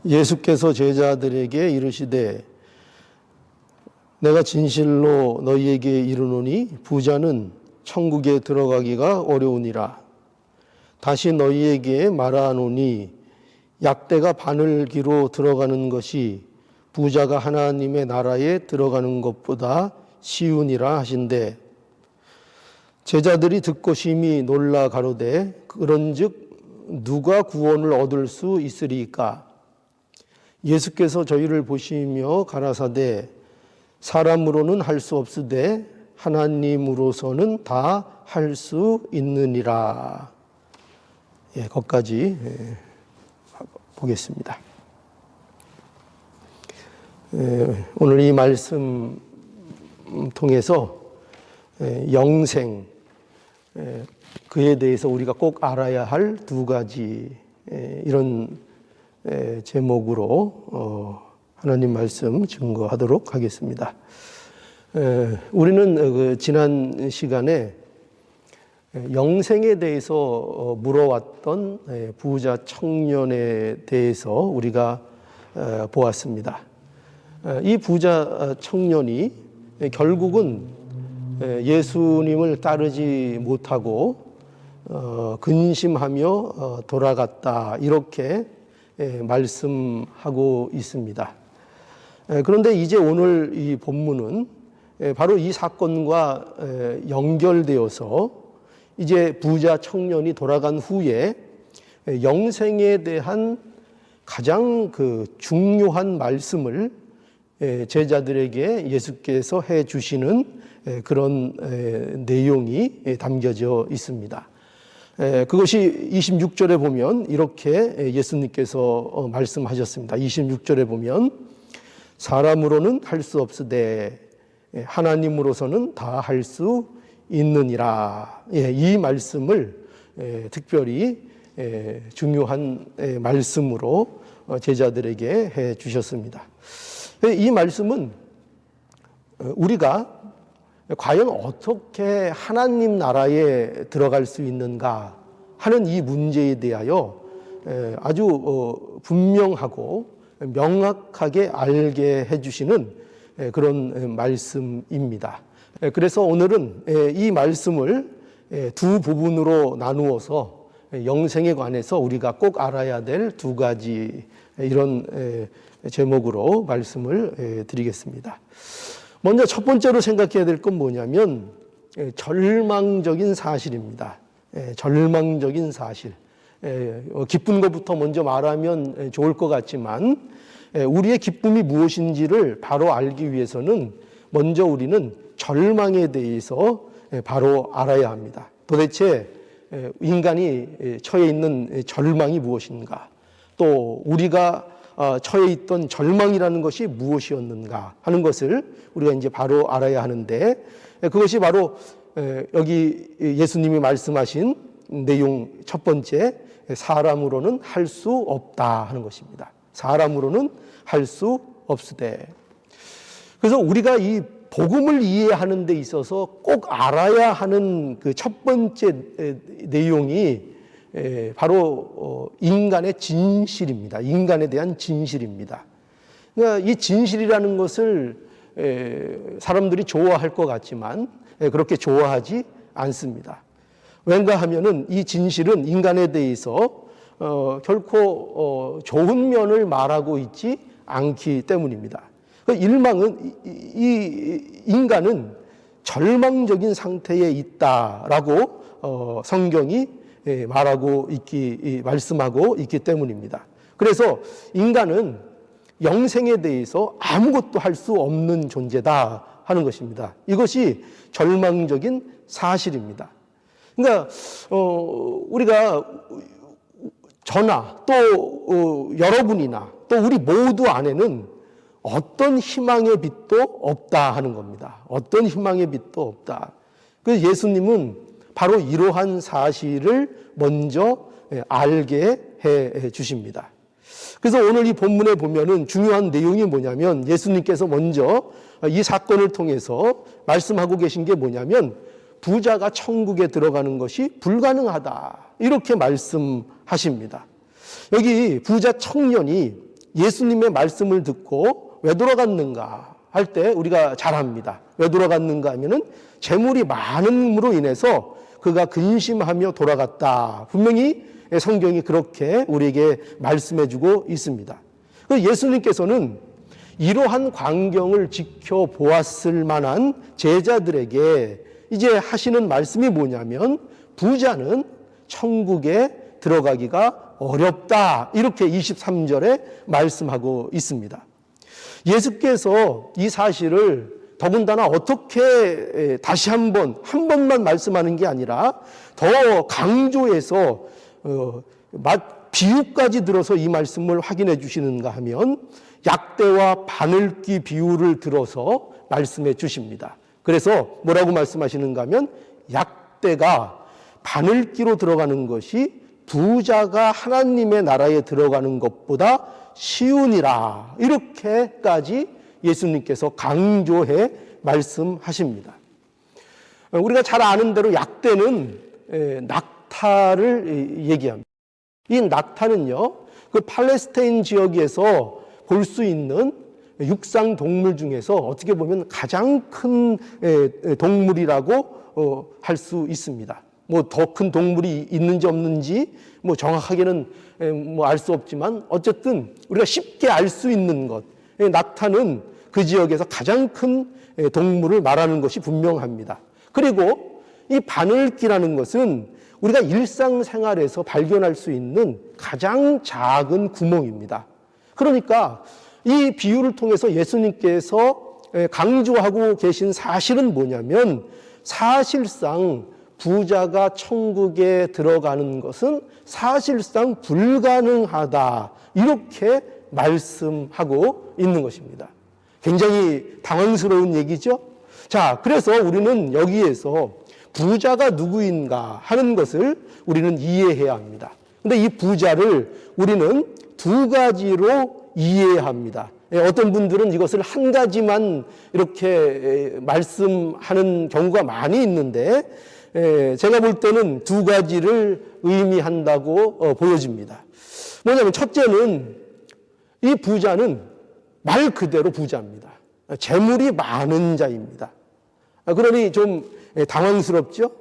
예수께서 제자들에게 이르시되 내가 진실로 너희에게 이르노니 부자는 천국에 들어가기가 어려우니라. 다시 너희에게 말하노니 약대가 바늘기로 들어가는 것이 부자가 하나님의 나라에 들어가는 것보다 쉬우니라 하신대. 제자들이 듣고 심히 놀라 가로되 그런즉 누가 구원을 얻을 수 있으리까? 예수께서 저희를 보시며 가라사대 사람으로는 할 수 없으되 하나님으로서는 다 할 수 있느니라. 거기까지 보겠습니다. 오늘 이 말씀 통해서 영생, 그에 대해서 우리가 꼭 알아야 할 두 가지 이런 제목으로 하나님 말씀 증거하도록 하겠습니다. 우리는 지난 시간에 영생에 대해서 물어왔던 부자 청년에 대해서 우리가 보았습니다. 이 부자 청년이 결국은 예수님을 따르지 못하고 근심하며 돌아갔다, 이렇게 말씀하고 있습니다. 그런데 이제 오늘 이 본문은 바로 이 사건과 연결되어서 이제 부자 청년이 돌아간 후에 영생에 대한 가장 중요한 말씀을 제자들에게 예수께서 해 주시는 그런 내용이 담겨져 있습니다. 그것이 26절에 보면 이렇게 예수님께서 말씀하셨습니다. 26절에 보면 사람으로는 할 수 없으되 하나님으로서는 다 할 수 있느니라. 이 말씀을 특별히 중요한 말씀으로 제자들에게 해 주셨습니다. 이 말씀은 우리가 과연 어떻게 하나님 나라에 들어갈 수 있는가 하는 이 문제에 대하여 아주 분명하고 명확하게 알게 해주시는 그런 말씀입니다. 그래서 오늘은 이 말씀을 두 부분으로 나누어서 영생에 관해서 우리가 꼭 알아야 될 두 가지 이런 제목으로 말씀을 드리겠습니다. 먼저 첫 번째로 생각해야 될 건 뭐냐면 절망적인 사실입니다. 절망적인 사실. 기쁜 것부터 먼저 말하면 좋을 것 같지만 우리의 기쁨이 무엇인지를 바로 알기 위해서는 먼저 우리는 절망에 대해서 바로 알아야 합니다. 도대체 인간이 처해 있는 절망이 무엇인가? 또 우리가 처해 있던 절망이라는 것이 무엇이었는가 하는 것을 우리가 이제 바로 알아야 하는데, 그것이 바로 여기 예수님이 말씀하신 내용 첫 번째, 사람으로는 할 수 없다 하는 것입니다. 사람으로는 할 수 없으되. 그래서 우리가 이 복음을 이해하는 데 있어서 꼭 알아야 하는 그 첫 번째 내용이 바로 인간의 진실입니다. 인간에 대한 진실입니다. 그러니까 이 진실이라는 것을 사람들이 좋아할 것 같지만 그렇게 좋아하지 않습니다. 왠가 하면은 이 진실은 인간에 대해서 결코 좋은 면을 말하고 있지 않기 때문입니다. 이 인간은 절망적인 상태에 있다라고 성경이 말씀하고 있기 때문입니다. 그래서 인간은 영생에 대해서 아무것도 할 수 없는 존재다 하는 것입니다. 이것이 절망적인 사실입니다. 그러니까 우리가 저나 또 여러분이나 또 우리 모두 안에는 어떤 희망의 빛도 없다 하는 겁니다. 어떤 희망의 빛도 없다. 그래서 예수님은 바로 이러한 사실을 먼저 알게 해 주십니다. 그래서 오늘 이 본문에 보면은 중요한 내용이 뭐냐면 예수님께서 먼저 이 사건을 통해서 말씀하고 계신 게 뭐냐면 부자가 천국에 들어가는 것이 불가능하다, 이렇게 말씀하십니다. 여기 부자 청년이 예수님의 말씀을 듣고 왜 돌아갔는가 할 때 우리가 잘 압니다. 왜 돌아갔는가 하면은 재물이 많음으로 인해서 그가 근심하며 돌아갔다. 분명히 성경이 그렇게 우리에게 말씀해 주고 있습니다. 예수님께서는 이러한 광경을 지켜보았을 만한 제자들에게 이제 하시는 말씀이 뭐냐면 부자는 천국에 들어가기가 어렵다. 이렇게 23절에 말씀하고 있습니다. 예수께서 이 사실을 더군다나 어떻게 다시 한 번만 말씀하는 게 아니라 더 강조해서 비유까지 들어서 이 말씀을 확인해 주시는가 하면 약대와 바늘귀 비유를 들어서 말씀해 주십니다. 그래서 뭐라고 말씀하시는가 하면 약대가 바늘귀로 들어가는 것이 부자가 하나님의 나라에 들어가는 것보다 쉬우니라. 이렇게까지 예수님께서 강조해 말씀하십니다. 우리가 잘 아는 대로 약대는 낙타를 얘기합니다. 이 낙타는요, 그 팔레스타인 지역에서 볼 수 있는 육상 동물 중에서 어떻게 보면 가장 큰 동물이라고 할 수 있습니다. 뭐 더 큰 동물이 있는지 없는지 뭐 정확하게는 뭐 알 수 없지만 어쨌든 우리가 쉽게 알 수 있는 것, 낙타는 그 지역에서 가장 큰 동물을 말하는 것이 분명합니다. 그리고 이 바늘귀라는 것은 우리가 일상생활에서 발견할 수 있는 가장 작은 구멍입니다. 그러니까 이 비유를 통해서 예수님께서 강조하고 계신 사실은 뭐냐면 사실상 부자가 천국에 들어가는 것은 사실상 불가능하다. 이렇게 말씀하고 있는 것입니다. 굉장히 당황스러운 얘기죠? 자, 그래서 우리는 여기에서 부자가 누구인가 하는 것을 우리는 이해해야 합니다. 근데 이 부자를 우리는 두 가지로 이해합니다. 어떤 분들은 이것을 한 가지만 이렇게 말씀하는 경우가 많이 있는데 제가 볼 때는 두 가지를 의미한다고 보여집니다. 뭐냐면 첫째는 이 부자는 말 그대로 부자입니다. 재물이 많은 자입니다. 그러니 좀 당황스럽죠?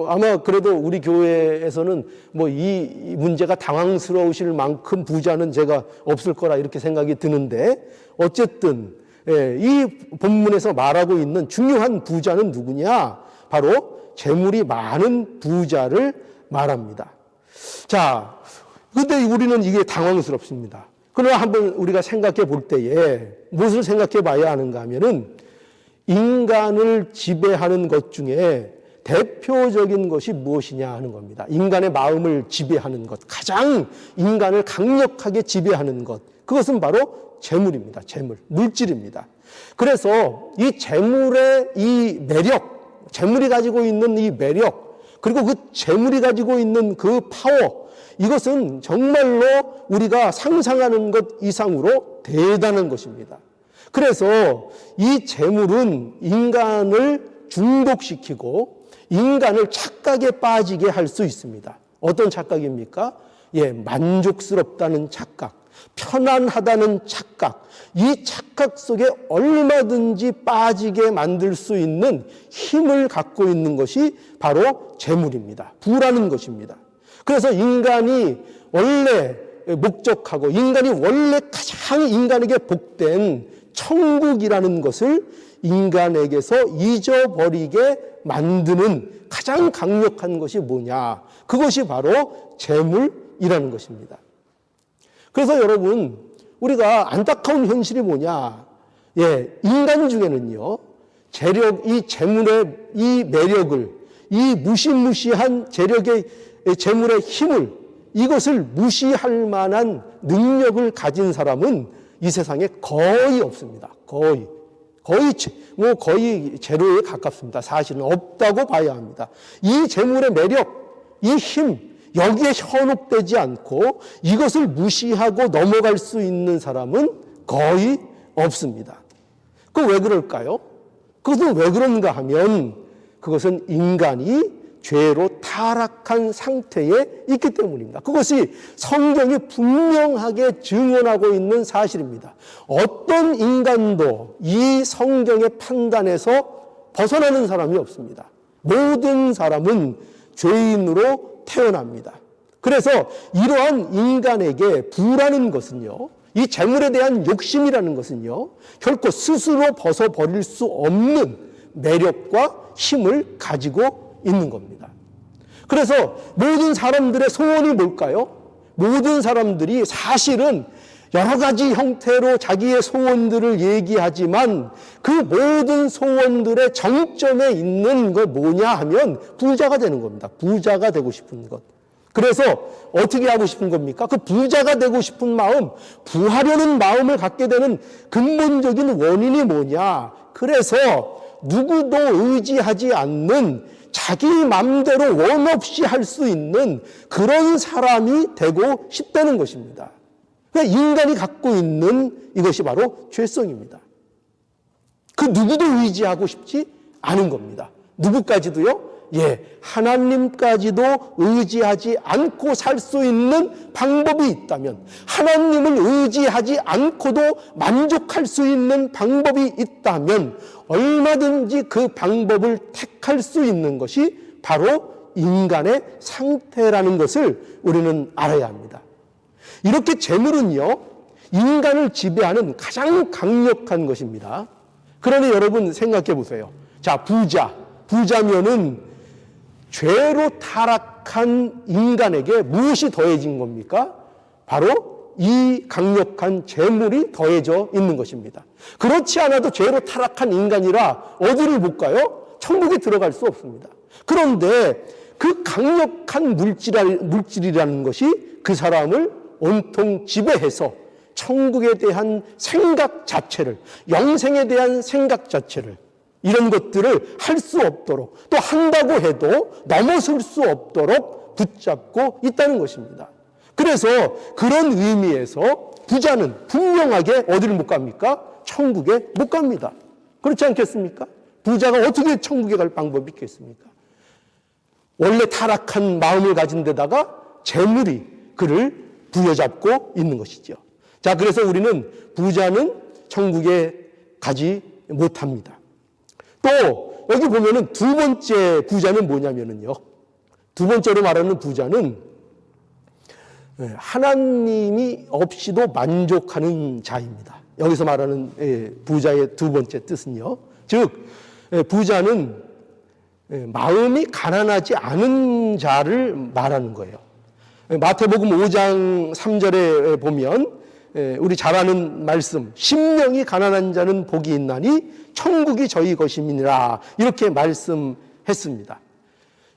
아마 그래도 우리 교회에서는 뭐 이 문제가 당황스러우실 만큼 부자는 제가 없을 거라 이렇게 생각이 드는데 어쨌든 이 본문에서 말하고 있는 중요한 부자는 누구냐? 바로 재물이 많은 부자를 말합니다. 자, 근데 우리는 이게 당황스럽습니다. 그러나 한번 우리가 생각해 볼 때에 무엇을 생각해 봐야 하는가 하면은 인간을 지배하는 것 중에 대표적인 것이 무엇이냐 하는 겁니다. 인간의 마음을 지배하는 것, 가장 인간을 강력하게 지배하는 것, 그것은 바로 재물입니다. 재물, 물질입니다. 그래서 이 재물의 이 매력, 재물이 가지고 있는 이 매력, 그리고 그 재물이 가지고 있는 그 파워, 이것은 정말로 우리가 상상하는 것 이상으로 대단한 것입니다. 그래서 이 재물은 인간을 중독시키고 인간을 착각에 빠지게 할 수 있습니다. 어떤 착각입니까? 만족스럽다는 착각, 편안하다는 착각, 이 착각 속에 얼마든지 빠지게 만들 수 있는 힘을 갖고 있는 것이 바로 재물입니다. 부라는 것입니다. 그래서 인간이 원래 목적하고 인간이 원래 가장 인간에게 복된 천국이라는 것을 인간에게서 잊어버리게 만드는 가장 강력한 것이 뭐냐? 그것이 바로 재물이라는 것입니다. 그래서 여러분, 우리가 안타까운 현실이 뭐냐? 인간 중에는요, 이 재물의 이 매력을, 이 무시무시한 재물의 힘을, 이것을 무시할 만한 능력을 가진 사람은 이 세상에 거의 없습니다. 거의 제로에 가깝습니다. 사실은 없다고 봐야 합니다. 이 재물의 매력, 이 힘, 여기에 현혹되지 않고 이것을 무시하고 넘어갈 수 있는 사람은 거의 없습니다. 그 왜 그럴까요? 그것은 왜 그런가 하면 그것은 인간이 죄로 타락한 상태에 있기 때문입니다. 그것이 성경이 분명하게 증언하고 있는 사실입니다. 어떤 인간도 이 성경의 판단에서 벗어나는 사람이 없습니다. 모든 사람은 죄인으로 태어납니다. 그래서 이러한 인간에게 부라는 것은요, 이 재물에 대한 욕심이라는 것은요, 결코 스스로 벗어버릴 수 없는 매력과 힘을 가지고 있는 겁니다. 그래서 모든 사람들의 소원이 뭘까요? 모든 사람들이 사실은 여러 가지 형태로 자기의 소원들을 얘기하지만 그 모든 소원들의 정점에 있는 거 뭐냐 하면 부자가 되는 겁니다. 부자가 되고 싶은 것. 그래서 어떻게 하고 싶은 겁니까? 그 부자가 되고 싶은 마음, 부하려는 마음을 갖게 되는 근본적인 원인이 뭐냐? 그래서 누구도 의지하지 않는 자기 마음대로 원 없이 할 수 있는 그런 사람이 되고 싶다는 것입니다. 그러니까 인간이 갖고 있는 이것이 바로 죄성입니다. 그 누구도 의지하고 싶지 않은 겁니다. 누구까지도요? 하나님까지도 의지하지 않고 살 수 있는 방법이 있다면, 하나님을 의지하지 않고도 만족할 수 있는 방법이 있다면 얼마든지 그 방법을 택할 수 있는 것이 바로 인간의 상태라는 것을 우리는 알아야 합니다. 이렇게 재물은요, 인간을 지배하는 가장 강력한 것입니다. 그러니 여러분 생각해 보세요. 자, 부자면은 죄로 타락한 인간에게 무엇이 더해진 겁니까? 바로 이 강력한 재물이 더해져 있는 것입니다. 그렇지 않아도 죄로 타락한 인간이라 어디를 못 가요? 천국에 들어갈 수 없습니다. 그런데 그 강력한 물질이라는 것이 그 사람을 온통 지배해서 천국에 대한 생각 자체를, 영생에 대한 생각 자체를, 이런 것들을 할 수 없도록, 또 한다고 해도 넘어설 수 없도록 붙잡고 있다는 것입니다. 그래서 그런 의미에서 부자는 분명하게 어디를 못 갑니까? 천국에 못 갑니다. 그렇지 않겠습니까? 부자가 어떻게 천국에 갈 방법이 있겠습니까? 원래 타락한 마음을 가진 데다가 재물이 그를 부여잡고 있는 것이죠. 자, 그래서 우리는 부자는 천국에 가지 못합니다. 또 여기 보면은 두 번째 부자는 뭐냐면은요, 두 번째로 말하는 부자는 하나님이 없이도 만족하는 자입니다. 여기서 말하는 부자의 두 번째 뜻은요, 즉 부자는 마음이 가난하지 않은 자를 말하는 거예요. 마태복음 5장 3절에 보면 우리 잘 아는 말씀, 심령이 가난한 자는 복이 있나니 천국이 저희 것임이니라, 이렇게 말씀했습니다.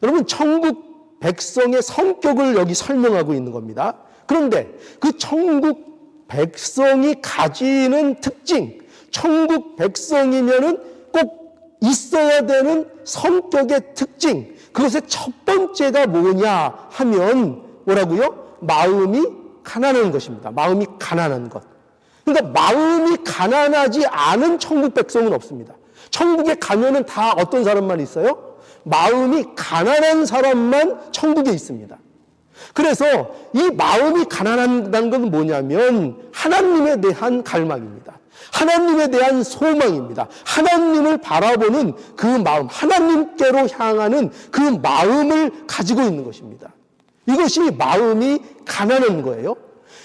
여러분, 천국 백성의 성격을 여기 설명하고 있는 겁니다. 그런데 그 천국 백성이 가지는 특징, 천국 백성이면은 꼭 있어야 되는 성격의 특징, 그것의 첫 번째가 뭐냐 하면 뭐라고요? 마음이 가난한 것입니다. 마음이 가난한 것. 그러니까 마음이 가난하지 않은 천국 백성은 없습니다. 천국에 가면은 다 어떤 사람만 있어요? 마음이 가난한 사람만 천국에 있습니다. 그래서 이 마음이 가난하다는 건 뭐냐면 하나님에 대한 갈망입니다. 하나님에 대한 소망입니다. 하나님을 바라보는 그 마음, 하나님께로 향하는 그 마음을 가지고 있는 것입니다. 이것이 마음이 가난한 거예요.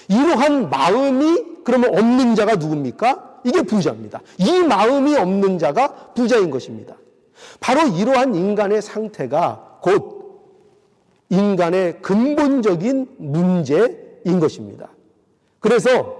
이러한 마음이 그러면 없는 자가 누굽니까? 이게 부자입니다. 이 마음이 없는 자가 부자인 것입니다. 바로 이러한 인간의 상태가 곧 인간의 근본적인 문제인 것입니다. 그래서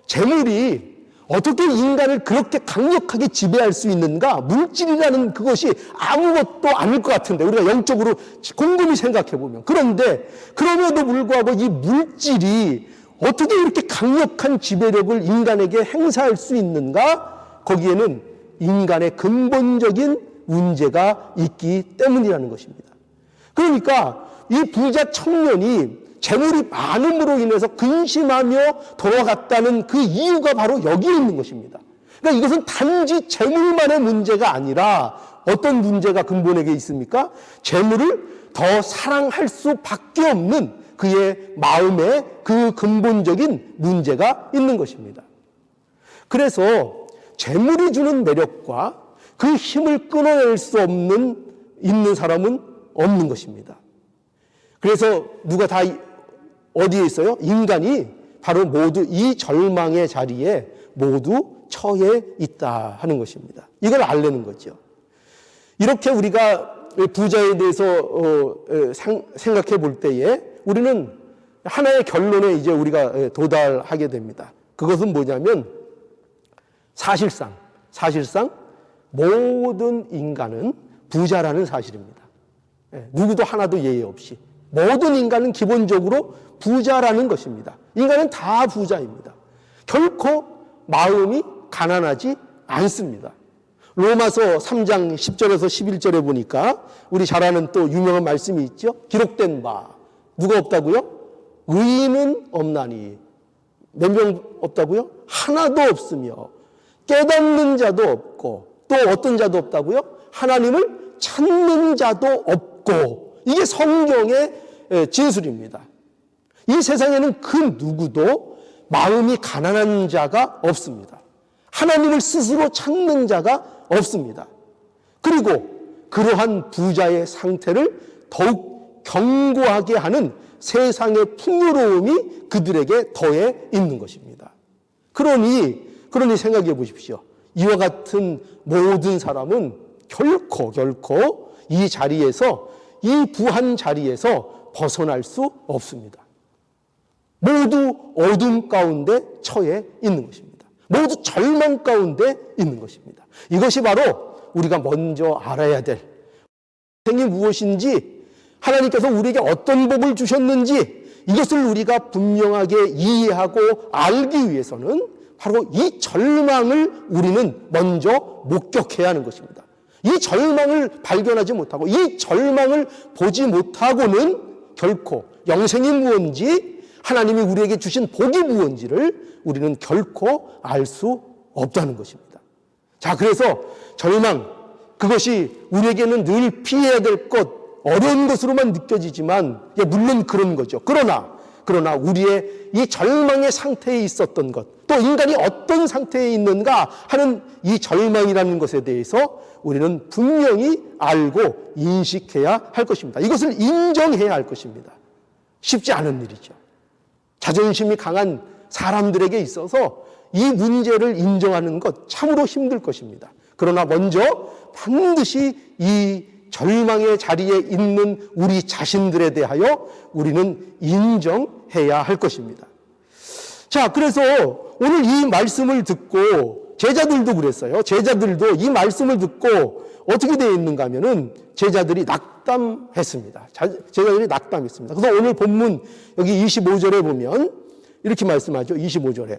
재물이 어떻게 인간을 그렇게 강력하게 지배할 수 있는가? 물질이라는 그것이 아무것도 아닐 것 같은데, 우리가 영적으로 곰곰이 생각해 보면. 그런데 그럼에도 불구하고 이 물질이 어떻게 이렇게 강력한 지배력을 인간에게 행사할 수 있는가? 거기에는 인간의 근본적인 문제가 있기 때문이라는 것입니다. 그러니까 이 부자 청년이 재물이 많음으로 인해서 근심하며 돌아갔다는 그 이유가 바로 여기에 있는 것입니다. 그러니까 이것은 단지 재물만의 문제가 아니라 어떤 문제가 근본에게 있습니까? 재물을 더 사랑할 수밖에 없는 그의 마음에 그 근본적인 문제가 있는 것입니다. 그래서 재물이 주는 매력과 그 힘을 끊어낼 수 있는 사람은 없는 것입니다. 그래서 누가 다 어디에 있어요? 인간이 바로 모두 이 절망의 자리에 모두 처해 있다 하는 것입니다. 이걸 알려는 거죠. 이렇게 우리가 부자에 대해서 생각해 볼 때에 우리는 하나의 결론에 이제 우리가 도달하게 됩니다. 그것은 뭐냐면 사실상 모든 인간은 부자라는 사실입니다. 누구도 하나도 예외 없이 모든 인간은 기본적으로 부자라는 것입니다. 인간은 다 부자입니다. 결코 마음이 가난하지 않습니다. 로마서 3장 10절에서 11절에 보니까 우리 잘 아는 또 유명한 말씀이 있죠. 기록된 바 누가 없다고요? 의인은 없나니. 몇 명 없다고요? 하나도 없으며 깨닫는 자도 없고 또 어떤 자도 없다고요? 하나님을 찾는 자도 없고. 이게 성경의 진술입니다. 이 세상에는 그 누구도 마음이 가난한 자가 없습니다. 하나님을 스스로 찾는 자가 없습니다. 그리고 그러한 부자의 상태를 더욱 견고하게 하는 세상의 풍요로움이 그들에게 더해 있는 것입니다. 그러니 생각해 보십시오. 이와 같은 모든 사람은 결코 이 자리에서, 이 부한 자리에서 벗어날 수 없습니다. 모두 어둠 가운데 처해 있는 것입니다. 모두 절망 가운데 있는 것입니다. 이것이 바로 우리가 먼저 알아야 될 생이 무엇인지, 하나님께서 우리에게 어떤 복을 주셨는지 이것을 우리가 분명하게 이해하고 알기 위해서는 바로 이 절망을 우리는 먼저 목격해야 하는 것입니다. 이 절망을 발견하지 못하고 이 절망을 보지 못하고는 결코 영생이 무엇인지, 하나님이 우리에게 주신 복이 무엇인지를 우리는 결코 알 수 없다는 것입니다. 자, 그래서 절망, 그것이 우리에게는 늘 피해야 될 것, 어려운 것으로만 느껴지지만 물론 그런 거죠. 그러나 우리의 이 절망의 상태에 있었던 것, 또 인간이 어떤 상태에 있는가 하는 이 절망이라는 것에 대해서 우리는 분명히 알고 인식해야 할 것입니다. 이것을 인정해야 할 것입니다. 쉽지 않은 일이죠. 자존심이 강한 사람들에게 있어서 이 문제를 인정하는 것 참으로 힘들 것입니다. 그러나 먼저 반드시 이 절망의 자리에 있는 우리 자신들에 대하여 우리는 인정해야 할 것입니다. 자, 그래서 오늘 이 말씀을 듣고 제자들도 그랬어요. 제자들도 이 말씀을 듣고 어떻게 되어 있는가 하면은 제자들이 낙담했습니다. 제자들이 낙담했습니다. 그래서 오늘 본문 여기 25절에 보면 이렇게 말씀하죠. 25절에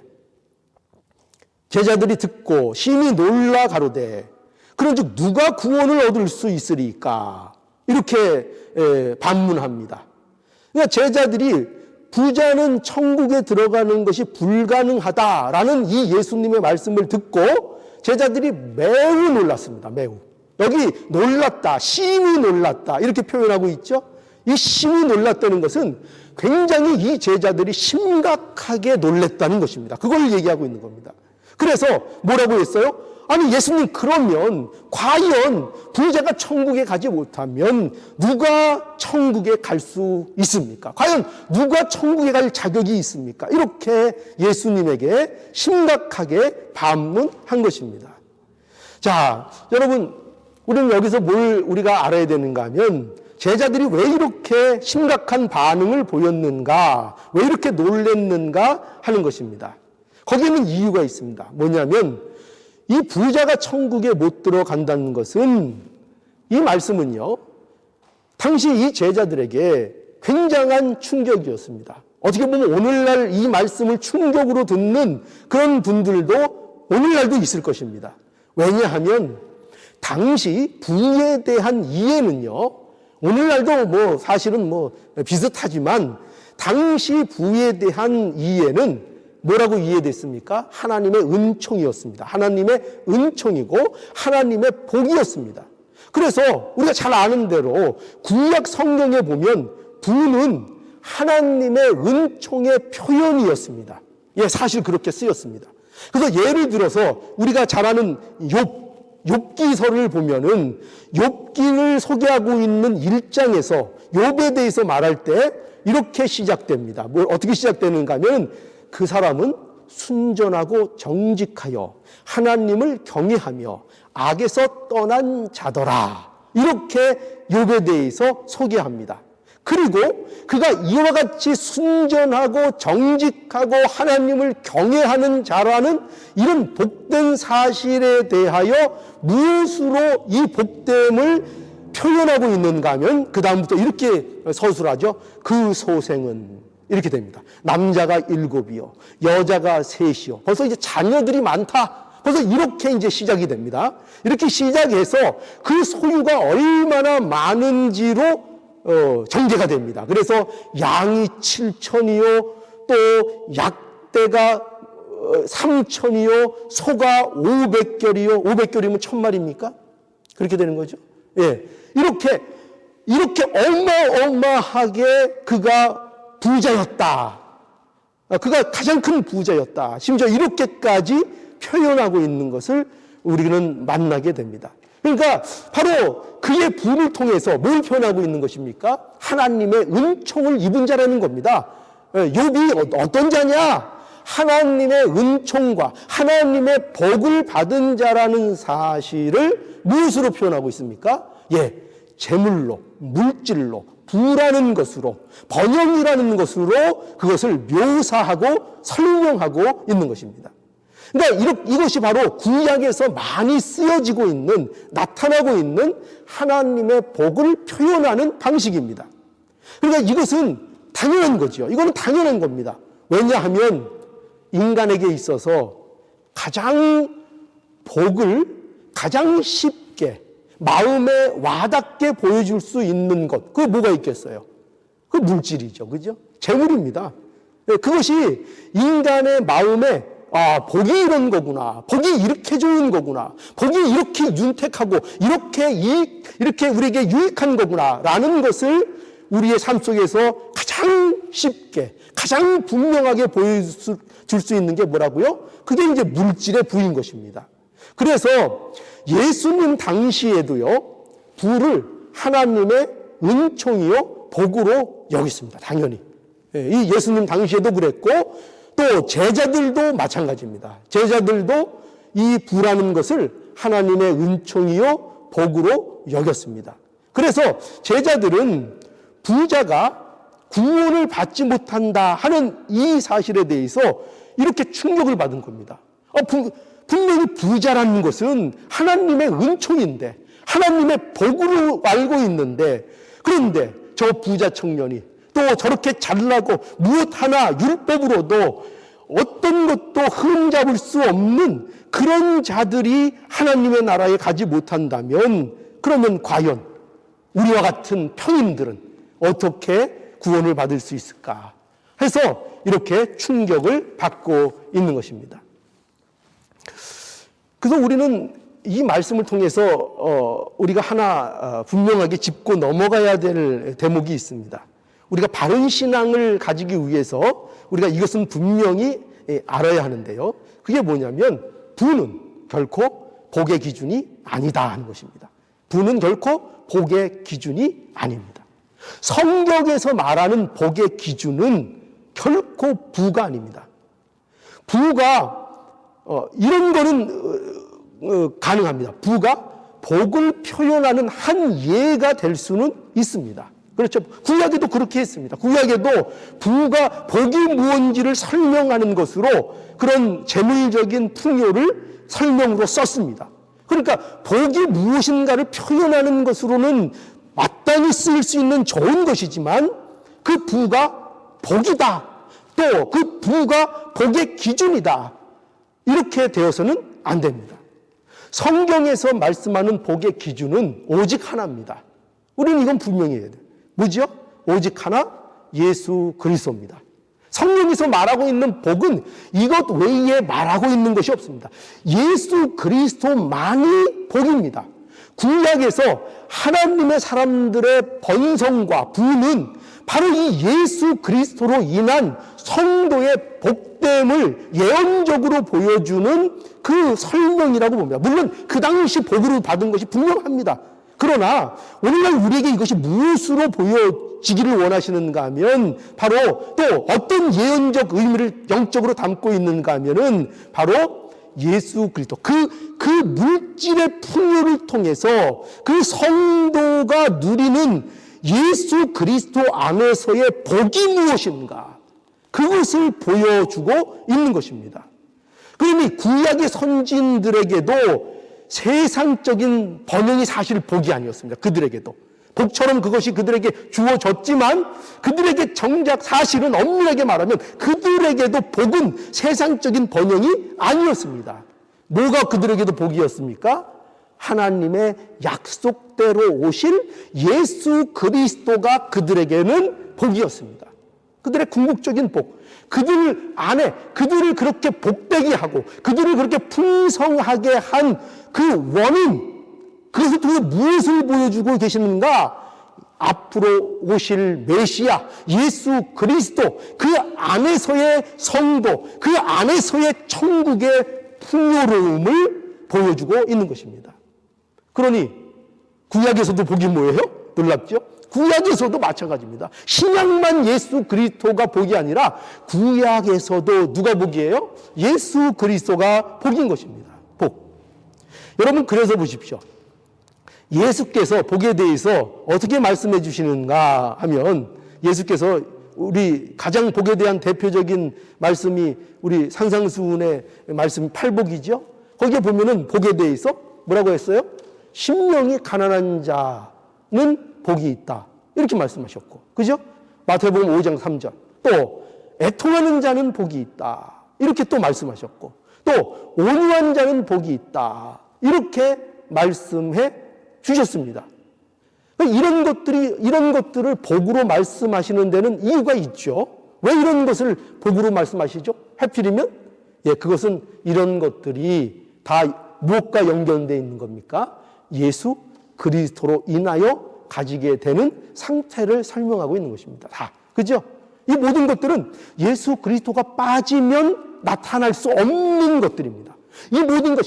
제자들이 듣고 심히 놀라 가로되 그런즉 누가 구원을 얻을 수 있으리까? 이렇게 반문합니다. 그러니까 제자들이 부자는 천국에 들어가는 것이 불가능하다라는 이 예수님의 말씀을 듣고 제자들이 매우 놀랐습니다. 매우. 여기 놀랐다, 심히 놀랐다 이렇게 표현하고 있죠. 이 심히 놀랐다는 것은 굉장히 이 제자들이 심각하게 놀랬다는 것입니다. 그걸 얘기하고 있는 겁니다. 그래서 뭐라고 했어요? 아니 예수님, 그러면 과연 부자가 천국에 가지 못하면 누가 천국에 갈 수 있습니까? 과연 누가 천국에 갈 자격이 있습니까? 이렇게 예수님에게 심각하게 반문한 것입니다. 자, 여러분, 우리는 여기서 뭘 우리가 알아야 되는가 하면 제자들이 왜 이렇게 심각한 반응을 보였는가, 왜 이렇게 놀랬는가 하는 것입니다. 거기에는 이유가 있습니다. 뭐냐면 이 부자가 천국에 못 들어간다는 것은, 이 말씀은요, 당시 이 제자들에게 굉장한 충격이었습니다. 어떻게 보면 오늘날 이 말씀을 충격으로 듣는 그런 분들도 오늘날도 있을 것입니다. 왜냐하면 당시 부에 대한 이해는요, 오늘날도 사실은 비슷하지만 당시 부에 대한 이해는 뭐라고 이해됐습니까? 하나님의 은총이었습니다. 하나님의 은총이고 하나님의 복이었습니다. 그래서 우리가 잘 아는 대로 구약 성경에 보면 부는 하나님의 은총의 표현이었습니다. 예, 사실 그렇게 쓰였습니다. 그래서 예를 들어서 우리가 잘 아는 욥기서를 보면은 욥기를 소개하고 있는 1장에서 욥에 대해서 말할 때 이렇게 시작됩니다. 어떻게 시작되는가 하면 그 사람은 순전하고 정직하여 하나님을 경외하며 악에서 떠난 자더라. 이렇게 욥에 대해서 소개합니다. 그리고 그가 이와 같이 순전하고 정직하고 하나님을 경외하는 자라는 이런 복된 사실에 대하여 무엇으로 이 복됨을 표현하고 있는가 하면 그 다음부터 이렇게 서술하죠. 그 소생은 이렇게 됩니다. 남자가 7이요 여자가 3이요 벌써 이제 자녀들이 많다. 벌써 이렇게 이제 시작이 됩니다. 이렇게 시작해서 그 소유가 얼마나 많은지로 전개가 됩니다. 그래서 양이 7천이요 또 약대가 3천이요 소가 500결이요 500결이면 1000마리입니까? 그렇게 되는 거죠. 예, 이렇게 어마어마하게 그가 부자였다. 그가 가장 큰 부자였다. 심지어 이렇게까지 표현하고 있는 것을 우리는 만나게 됩니다. 그러니까 바로 그의 부를 통해서 뭘 표현하고 있는 것입니까? 하나님의 은총을 입은 자라는 겁니다. 욥이 어떤 자냐? 하나님의 은총과 하나님의 복을 받은 자라는 사실을 무엇으로 표현하고 있습니까? 예, 재물로, 물질로, 부라는 것으로, 번영이라는 것으로 그것을 묘사하고 설명하고 있는 것입니다. 그러니까 이것이 바로 구약에서 많이 쓰여지고 있는, 나타나고 있는 하나님의 복을 표현하는 방식입니다. 그러니까 이것은 당연한 거죠. 이거는 당연한 겁니다. 왜냐하면 인간에게 있어서 가장 복을 가장 쉽게 마음에 와닿게 보여줄 수 있는 것, 그게 뭐가 있겠어요? 그 물질이죠. 그죠? 재물입니다. 그것이 인간의 마음에 복이 이런 거구나. 복이 이렇게 좋은 거구나. 복이 이렇게 윤택하고 이렇게 우리에게 유익한 거구나. 라는 것을 우리의 삶 속에서 가장 쉽게, 가장 분명하게 보여줄 수 있는 게 뭐라고요? 그게 이제 물질의 부인 것입니다. 그래서 예수님 당시에도요, 부를 하나님의 은총이요, 복으로 여겼습니다. 당연히. 이 예수님 당시에도 그랬고, 또 제자들도 마찬가지입니다. 제자들도 이 부라는 것을 하나님의 은총이요 복으로 여겼습니다. 그래서 제자들은 부자가 구원을 받지 못한다 하는 이 사실에 대해서 이렇게 충격을 받은 겁니다. 분명히 부자라는 것은 하나님의 은총인데 하나님의 복으로 알고 있는데, 그런데 저 부자 청년이 또 저렇게 잘나고 무엇 하나 율법으로도 어떤 것도 흠잡을 수 없는 그런 자들이 하나님의 나라에 가지 못한다면, 그러면 과연 우리와 같은 평인들은 어떻게 구원을 받을 수 있을까 해서 이렇게 충격을 받고 있는 것입니다. 그래서 우리는 이 말씀을 통해서 우리가 하나 분명하게 짚고 넘어가야 될 대목이 있습니다. 우리가 바른 신앙을 가지기 위해서 우리가 이것은 분명히 알아야 하는데요. 그게 뭐냐면 부는 결코 복의 기준이 아니다 하는 것입니다. 부는 결코 복의 기준이 아닙니다. 성경에서 말하는 복의 기준은 결코 부가 아닙니다. 부가 이런 거는 가능합니다. 부가 복을 표현하는 한 예가 될 수는 있습니다. 그렇죠. 구약에도 그렇게 했습니다. 구약에도 부가 복이 무엇인지를 설명하는 것으로 그런 재물적인 풍요를 설명으로 썼습니다. 그러니까 복이 무엇인가를 표현하는 것으로는 마땅히 쓰일 수 있는 좋은 것이지만 그 부가 복이다. 또 그 부가 복의 기준이다. 이렇게 되어서는 안 됩니다. 성경에서 말씀하는 복의 기준은 오직 하나입니다. 우리는 이건 분명히 해야 돼요. 뭐죠? 오직 하나, 예수 그리스도입니다. 성경에서 말하고 있는 복은 이것 외에 말하고 있는 것이 없습니다. 예수 그리스도만이 복입니다. 구약에서 하나님의 사람들의 번성과 부는 바로 이 예수 그리스도로 인한 성도의 복됨을 예언적으로 보여주는 그 설명이라고 봅니다. 물론 그 당시 복으로 받은 것이 분명합니다. 그러나 오늘날 우리에게 이것이 무엇으로 보여지기를 원하시는가 하면 바로 또 어떤 예언적 의미를 영적으로 담고 있는가 하면은 바로 예수 그리스도 그 물질의 풍요를 통해서 그 성도가 누리는 예수 그리스도 안에서의 복이 무엇인가 그것을 보여주고 있는 것입니다. 그러니 구약의 선진들에게도 세상적인 번영이 사실 복이 아니었습니다. 그들에게도 복처럼 그것이 그들에게 주어졌지만 그들에게 정작 사실은 엄밀하게 말하면 그들에게도 복은 세상적인 번영이 아니었습니다. 뭐가 그들에게도 복이었습니까? 하나님의 약속대로 오실 예수 그리스도가 그들에게는 복이었습니다. 그들의 궁극적인 복, 그들 안에 그들을 그렇게 복되게 하고 그들을 그렇게 풍성하게 한 그 원인, 그것을 통해 무엇을 보여주고 계시는가? 앞으로 오실 메시아 예수 그리스도, 그 안에서의 성도, 그 안에서의 천국의 풍요로움을 보여주고 있는 것입니다. 그러니 구약에서도 복이 뭐예요? 놀랍죠? 구약에서도 마찬가지입니다. 신약만 예수 그리스도가 복이 아니라 구약에서도 누가 복이에요? 예수 그리스도가 복인 것입니다. 복. 여러분, 그래서 보십시오. 예수께서 복에 대해서 어떻게 말씀해 주시는가 하면, 예수께서 우리 가장 복에 대한 대표적인 말씀이 우리 산상수훈의 말씀 팔복이죠. 거기에 보면은 복에 대해서 뭐라고 했어요? 심령이 가난한 자는 복이 있다, 이렇게 말씀하셨고, 그죠? 마태복음 5장 3절 또 애통하는 자는 복이 있다, 이렇게 또 말씀하셨고, 또 온유한 자는 복이 있다, 이렇게 말씀해 주셨습니다. 이런 것들을 복으로 말씀하시는 데는 이유가 있죠. 왜 이런 것을 복으로 말씀하시죠? 하필이면 그것은 이런 것들이 다 무엇과 연결되어 있는 겁니까? 예수 그리스도로 인하여 가지게 되는 상태를 설명하고 있는 것입니다. 다. 그죠? 이 모든 것들은 예수 그리스도가 빠지면 나타날 수 없는 것들입니다. 이 모든 것,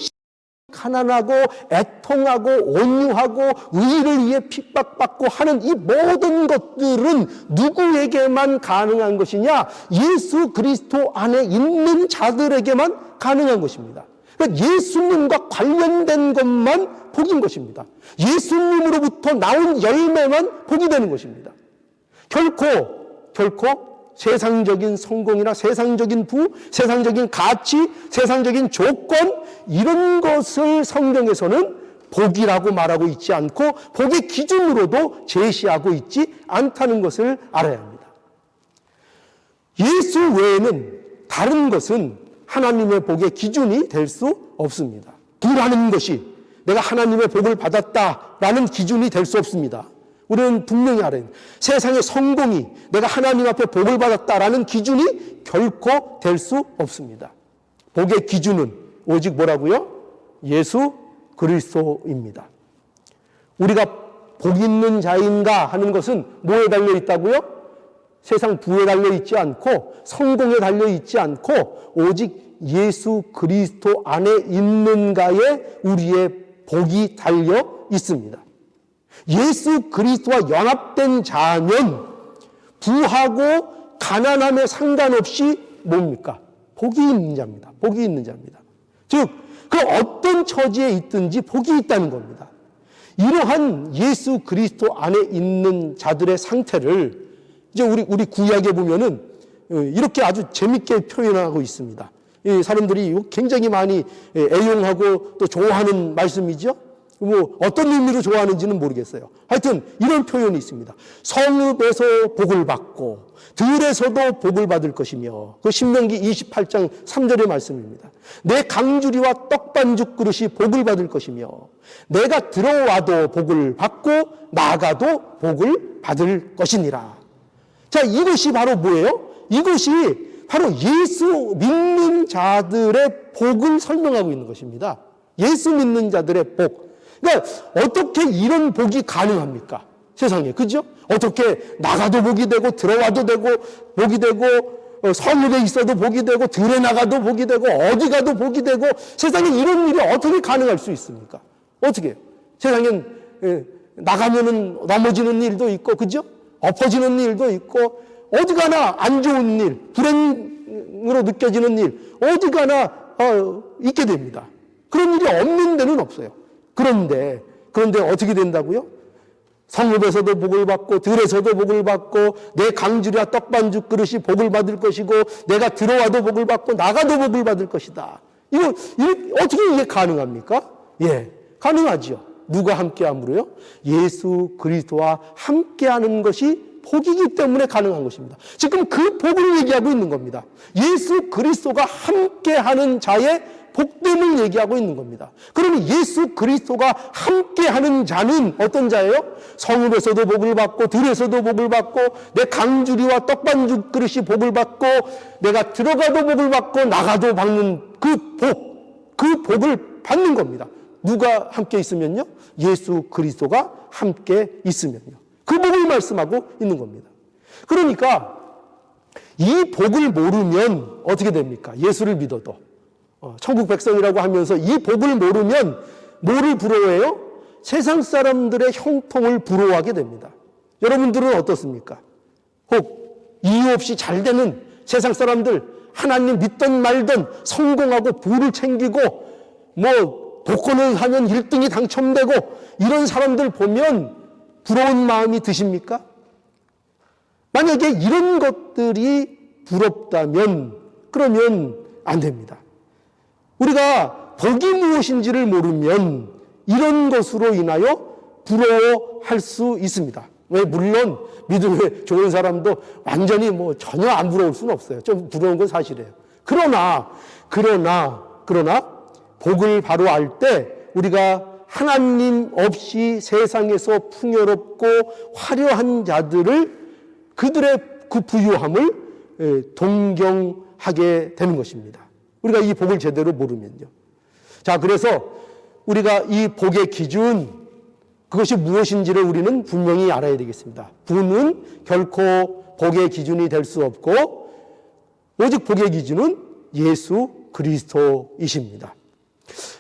가난하고 애통하고 온유하고 의를 위해 핍박받고 하는 이 모든 것들은 누구에게만 가능한 것이냐? 예수 그리스도 안에 있는 자들에게만 가능한 것입니다. 그러니까 예수님과 관련된 것만 복인 것입니다. 예수님으로부터 나온 열매만 복이 되는 것입니다. 결코 세상적인 성공이나 세상적인 부, 세상적인 가치, 세상적인 조건, 이런 것을 성경에서는 복이라고 말하고 있지 않고 복의 기준으로도 제시하고 있지 않다는 것을 알아야 합니다. 예수 외에는 다른 것은 하나님의 복의 기준이 될 수 없습니다. 부라는 것이 내가 하나님의 복을 받았다라는 기준이 될 수 없습니다. 우리는 분명히 알아야 합니다. 세상의 성공이 내가 하나님 앞에 복을 받았다라는 기준이 결코 될 수 없습니다. 복의 기준은 오직 뭐라고요? 예수 그리스도입니다. 우리가 복 있는 자인가 하는 것은 뭐에 달려 있다고요? 세상 부에 달려 있지 않고 성공에 달려 있지 않고 오직 예수 그리스도 안에 있는가에 우리의 복이 달려 있습니다. 예수 그리스도와 연합된 자면 부하고 가난함에 상관없이 뭡니까? 복이 있는 자입니다. 복이 있는 자입니다. 즉, 그 어떤 처지에 있든지 복이 있다는 겁니다. 이러한 예수 그리스도 안에 있는 자들의 상태를 이제 우리 구약에 보면은 이렇게 아주 재밌게 표현하고 있습니다. 이 사람들이 굉장히 많이 애용하고 또 좋아하는 말씀이죠. 뭐 어떤 의미로 좋아하는지는 모르겠어요. 하여튼 이런 표현이 있습니다. 성읍에서 복을 받고 들에서도 복을 받을 것이며, 그 신명기 28장 3절의 말씀입니다. 내 강주리와 떡반죽 그릇이 복을 받을 것이며 내가 들어와도 복을 받고 나가도 복을 받을 것이니라. 자, 이것이 바로 뭐예요? 이것이 바로 예수 믿는 자들의 복을 설명하고 있는 것입니다. 예수 믿는 자들의 복. 그러니까 어떻게 이런 복이 가능합니까? 세상에, 그죠? 어떻게 나가도 복이 되고 들어와도 되고 복이 되고 성읍에 있어도 복이 되고 들에 나가도 복이 되고 어디 가도 복이 되고 세상에 이런 일이 어떻게 가능할 수 있습니까? 어떻게? 세상엔 나가면은 넘어지는 일도 있고, 그죠? 엎어지는 일도 있고, 어디 가나 안 좋은 일, 불행으로 느껴지는 일, 어디 가나 있게 됩니다. 그런 일이 없는 데는 없어요. 그런데 어떻게 된다고요? 성읍에서도 복을 받고 들에서도 복을 받고 내 강주리와 떡반죽 그릇이 복을 받을 것이고 내가 들어와도 복을 받고 나가도 복을 받을 것이다. 이거 어떻게 이게 가능합니까? 예, 가능하지요. 누가 함께함으로요? 예수 그리스도와 함께하는 것이 복이기 때문에 가능한 것입니다. 지금 그 복을 얘기하고 있는 겁니다. 예수 그리스도가 함께하는 자의 복됨을 얘기하고 있는 겁니다. 그러면 예수 그리스도가 함께하는 자는 어떤 자예요? 성읍에서도 복을 받고 들에서도 복을 받고 내 강주리와 떡반죽 그릇이 복을 받고 내가 들어가도 복을 받고 나가도 받는 그 복을 받는 겁니다. 누가 함께 있으면요? 예수 그리스도가 함께 있으면요. 그 복을 말씀하고 있는 겁니다. 그러니까 이 복을 모르면 어떻게 됩니까? 예수를 믿어도 천국 백성이라고 하면서 이 복을 모르면 뭐를 부러워해요? 세상 사람들의 형통을 부러워하게 됩니다. 여러분들은 어떻습니까? 혹 이유 없이 잘 되는 세상 사람들, 하나님 믿던 말던 성공하고 부를 챙기고 복권을 하면 1등이 당첨되고 이런 사람들 보면 부러운 마음이 드십니까? 만약에 이런 것들이 부럽다면 그러면 안 됩니다. 우리가 복이 무엇인지를 모르면 이런 것으로 인하여 부러워할 수 있습니다. 왜? 물론 믿음에 좋은 사람도 완전히 전혀 안 부러울 수는 없어요. 좀 부러운 건 사실이에요. 그러나 복을 바로 알 때 우리가 하나님 없이 세상에서 풍요롭고 화려한 자들을 그들의 그 부유함을 동경하게 되는 것입니다. 우리가 이 복을 제대로 모르면요. 자, 그래서 우리가 이 복의 기준, 그것이 무엇인지를 우리는 분명히 알아야 되겠습니다. 부는 결코 복의 기준이 될 수 없고 오직 복의 기준은 예수 그리스도이십니다.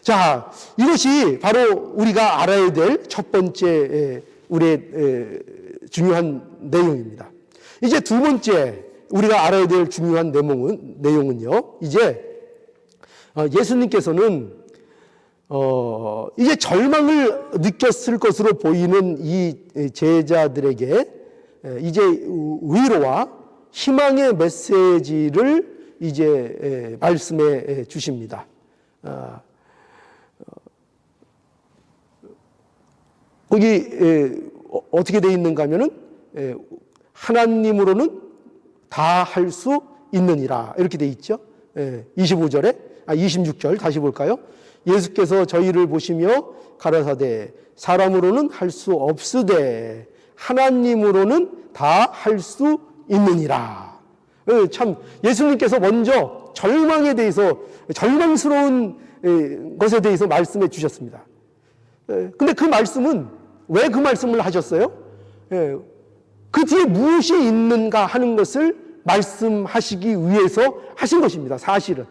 자, 이것이 바로 우리가 알아야 될 첫 번째 우리의 중요한 내용입니다. 이제 두 번째 우리가 알아야 될 중요한 내용은요. 이제 예수님께서는 이제 절망을 느꼈을 것으로 보이는 이 제자들에게 이제 위로와 희망의 메시지를 이제 말씀해 주십니다. 거기 어떻게 되어 있는가 하면은 하나님으로는 다 할 수 있느니라 이렇게 되어 있죠. 26절 다시 볼까요? 예수께서 저희를 보시며 가라사대 사람으로는 할 수 없으되 하나님으로는 다 할 수 있느니라. 참 예수님께서 먼저 절망에 대해서 절망스러운 것에 대해서 말씀해 주셨습니다. 근데 그 말씀은 왜 그 말씀을 하셨어요? 그 뒤에 무엇이 있는가 하는 것을 말씀하시기 위해서 하신 것입니다. 사실은.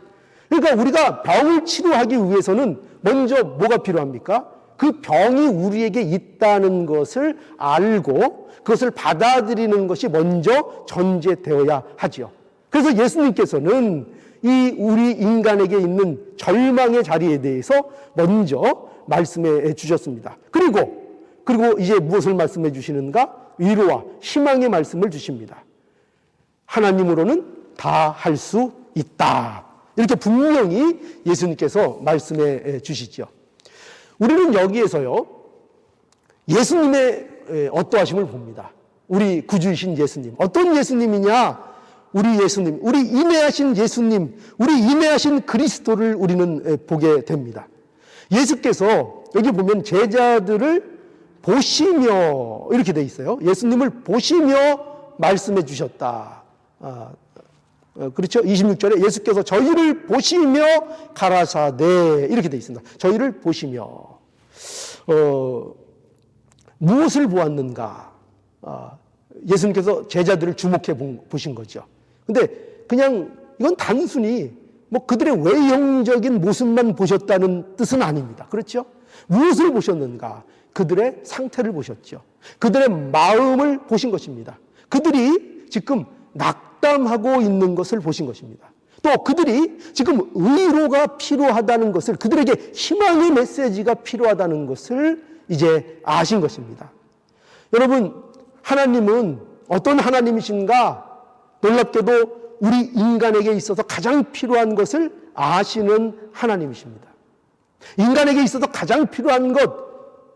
그러니까 우리가 병을 치료하기 위해서는 먼저 뭐가 필요합니까? 그 병이 우리에게 있다는 것을 알고 그것을 받아들이는 것이 먼저 전제되어야 하죠. 그래서 예수님께서는 이 우리 인간에게 있는 절망의 자리에 대해서 먼저 말씀해 주셨습니다. 그리고 이제 무엇을 말씀해 주시는가? 위로와 희망의 말씀을 주십니다. 하나님으로는 다 할 수 있다. 이렇게 분명히 예수님께서 말씀해 주시죠. 우리는 여기에서요, 예수님의 어떠하심을 봅니다. 우리 구주이신 예수님. 어떤 예수님이냐? 우리 예수님, 우리 인내하신 예수님, 우리 인내하신 그리스도를 우리는 보게 됩니다. 예수께서 여기 보면 제자들을 보시며 이렇게 돼 있어요. 예수님을 보시며 말씀해 주셨다. 그렇죠? 26절에 예수께서 저희를 보시며 가라사대 이렇게 돼 있습니다. 저희를 보시며. 무엇을 보았는가? 예수님께서 제자들을 주목해 보신 거죠. 근데 그냥 이건 단순히 뭐 그들의 외형적인 모습만 보셨다는 뜻은 아닙니다. 그렇죠? 무엇을 보셨는가? 그들의 상태를 보셨죠. 그들의 마음을 보신 것입니다. 그들이 지금 낙담하고 있는 것을 보신 것입니다. 또 그들이 지금 의로가 필요하다는 것을, 그들에게 희망의 메시지가 필요하다는 것을 이제 아신 것입니다. 여러분, 하나님은 어떤 하나님이신가? 놀랍게도 우리 인간에게 있어서 가장 필요한 것을 아시는 하나님이십니다. 인간에게 있어서 가장 필요한 것,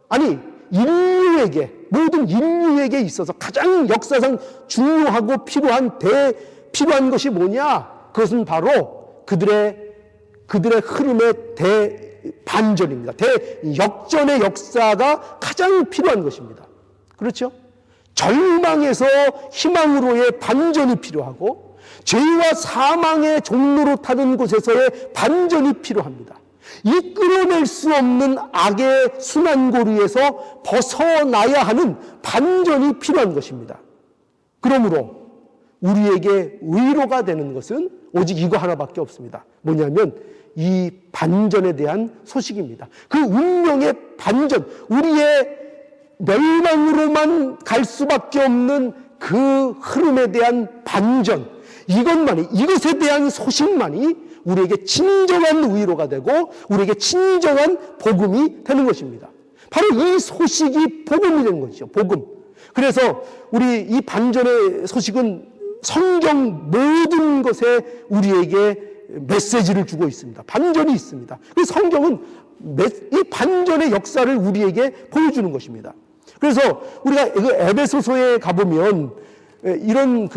아니 인류에게, 모든 인류에게 있어서 가장 역사상 중요하고 필요한 것이 뭐냐? 그것은 바로 그들의 흐름의 대반전입니다. 대역전의 역사가 가장 필요한 것입니다. 그렇죠? 절망에서 희망으로의 반전이 필요하고, 죄와 사망의 종로로 타는 곳에서의 반전이 필요합니다. 이 끌어낼 수 없는 악의 순환고리에서 벗어나야 하는 반전이 필요한 것입니다. 그러므로 우리에게 의로가 되는 것은 오직 이거 하나밖에 없습니다. 뭐냐면 이 반전에 대한 소식입니다. 그 운명의 반전, 우리의 멸망으로만 갈 수밖에 없는 그 흐름에 대한 반전, 이것에 대한 소식만이 우리에게 진정한 위로가 되고 우리에게 진정한 복음이 되는 것입니다. 바로 이 소식이 복음이 되는 것이죠. 복음. 그래서 우리 이 반전의 소식은 성경 모든 것에 우리에게 메시지를 주고 있습니다. 반전이 있습니다. 그래서 성경은 이 반전의 역사를 우리에게 보여주는 것입니다. 그래서 우리가 그 에베소서에 가보면 이런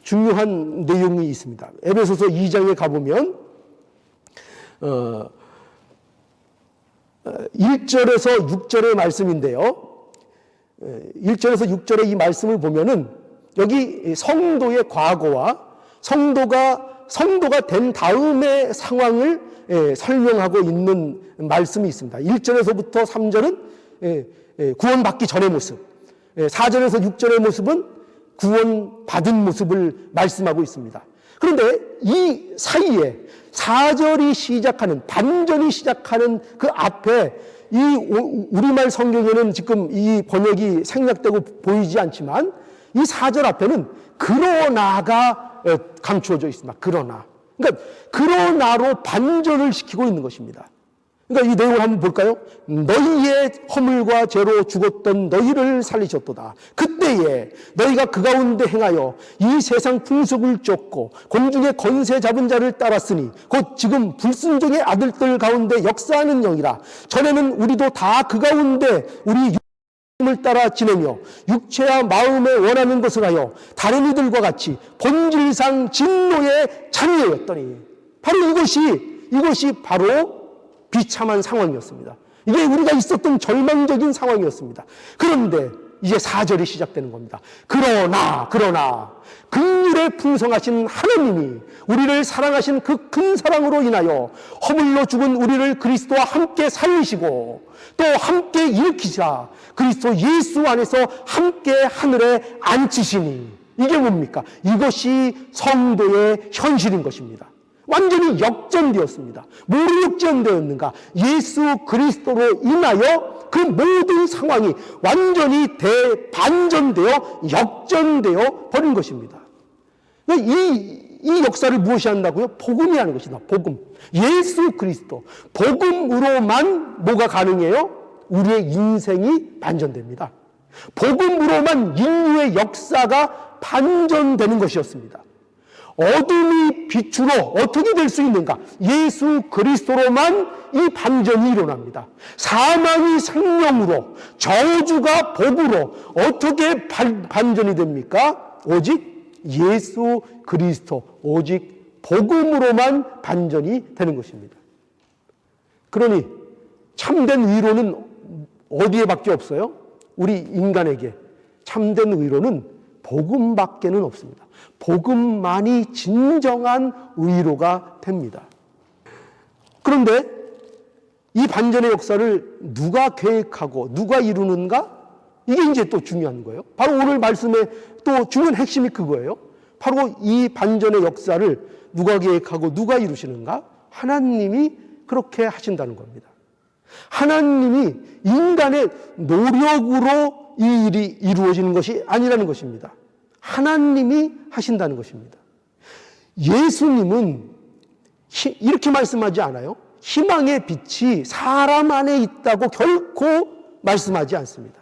중요한 내용이 있습니다. 에베소서 2장에 가보면 1절에서 6절의 말씀인데요. 1절에서 6절의 이 말씀을 보면은 여기 성도의 과거와 성도가 된 다음의 상황을 설명하고 있는 말씀이 있습니다. 1절에서부터 3절은 구원받기 전의 모습, 4절에서 6절의 모습은 구원받은 모습을 말씀하고 있습니다. 그런데 이 사이에 4절이 시작하는, 반전이 시작하는 그 앞에, 이 우리말 성경에는 지금 이 번역이 생략되고 보이지 않지만 이 4절 앞에는 그러나가 감추어져 있습니다. 그러나. 그러니까 그러나로 반전을 시키고 있는 것입니다. 그러니까 이 내용을 한번 볼까요? 너희의 허물과 죄로 죽었던 너희를 살리셨도다. 그때에 너희가 그 가운데 행하여 이 세상 풍속을 쫓고 공중의 권세 잡은 자를 따랐으니 곧 지금 불순종의 아들들 가운데 역사하는 영이라. 전에는 우리도 다 그 가운데 우리 을 따라 지내며 육체와 마음에 원하는 것을 하여 다른 이들과 같이 본질상 진노의 자녀였더니, 바로 이것이 바로 비참한 상황이었습니다. 이게 우리가 있었던 절망적인 상황이었습니다. 그런데 이제 4절이 시작되는 겁니다. 그러나 긍휼에 풍성하신 하나님이 우리를 사랑하신 그 큰 사랑으로 인하여 허물로 죽은 우리를 그리스도와 함께 살리시고 또 함께 일으키사 그리스도 예수 안에서 함께 하늘에 앉히시니. 이게 뭡니까? 이것이 성도의 현실인 것입니다. 완전히 역전되었습니다. 뭐로 역전되었는가? 예수 그리스도로 인하여 그 모든 상황이 완전히 대반전되어 역전되어 버린 것입니다. 이 역사를 무엇이 한다고요? 복음이 하는 것이다. 복음. 예수 그리스도. 복음으로만 뭐가 가능해요? 우리의 인생이 반전됩니다. 복음으로만 인류의 역사가 반전되는 것이었습니다. 어둠이 빛으로 어떻게 될 수 있는가? 예수 그리스도로만 이 반전이 일어납니다. 사망이 생명으로, 저주가 복으로 어떻게 반전이 됩니까? 오직 예수 그리스도, 오직 복음으로만 반전이 되는 것입니다. 그러니 참된 위로는 어디에밖에 없어요? 우리 인간에게 참된 위로는 복음밖에는 없습니다. 복음만이 진정한 위로가 됩니다. 그런데 이 반전의 역사를 누가 계획하고 누가 이루는가? 이게 이제 또 중요한 거예요. 바로 오늘 말씀의 또 중요한 핵심이 그거예요. 바로 이 반전의 역사를 누가 계획하고 누가 이루시는가? 하나님이 그렇게 하신다는 겁니다. 하나님이 인간의 노력으로 이 일이 이루어지는 것이 아니라는 것입니다. 하나님이 하신다는 것입니다. 예수님은 이렇게 말씀하지 않아요. 희망의 빛이 사람 안에 있다고 결코 말씀하지 않습니다.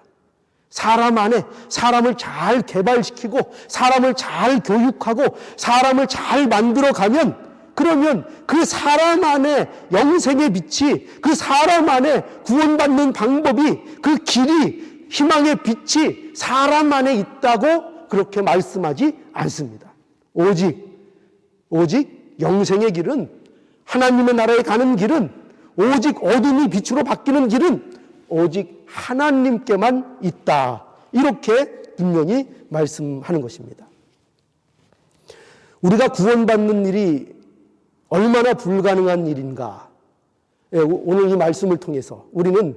사람 안에 사람을 잘 개발시키고 사람을 잘 교육하고 사람을 잘 만들어가면 그러면 그 사람 안에 영생의 빛이 그 사람 안에 구원받는 방법이 그 길이 희망의 빛이 사람 안에 있다고 그렇게 말씀하지 않습니다. 오직 영생의 길은 하나님의 나라에 가는 길은 오직 어둠이 빛으로 바뀌는 길은 오직 하나님께만 있다. 이렇게 분명히 말씀하는 것입니다. 우리가 구원받는 일이 얼마나 불가능한 일인가. 오늘 이 말씀을 통해서 우리는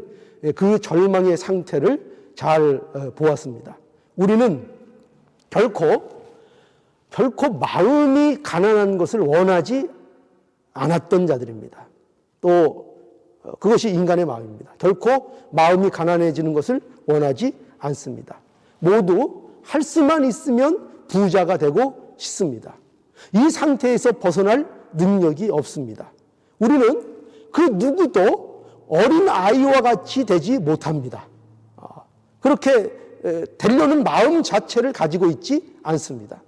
그 절망의 상태를 잘 보았습니다. 우리는 결코 마음이 가난한 것을 원하지 않았던 자들입니다. 또 그것이 인간의 마음입니다. 결코 마음이 가난해지는 것을 원하지 않습니다. 모두 할 수만 있으면 부자가 되고 싶습니다. 이 상태에서 벗어날 능력이 없습니다. 우리는 그 누구도 어린 아이와 같이 되지 못합니다. 그렇게 되려는 마음 자체를 가지고 있지 않습니다.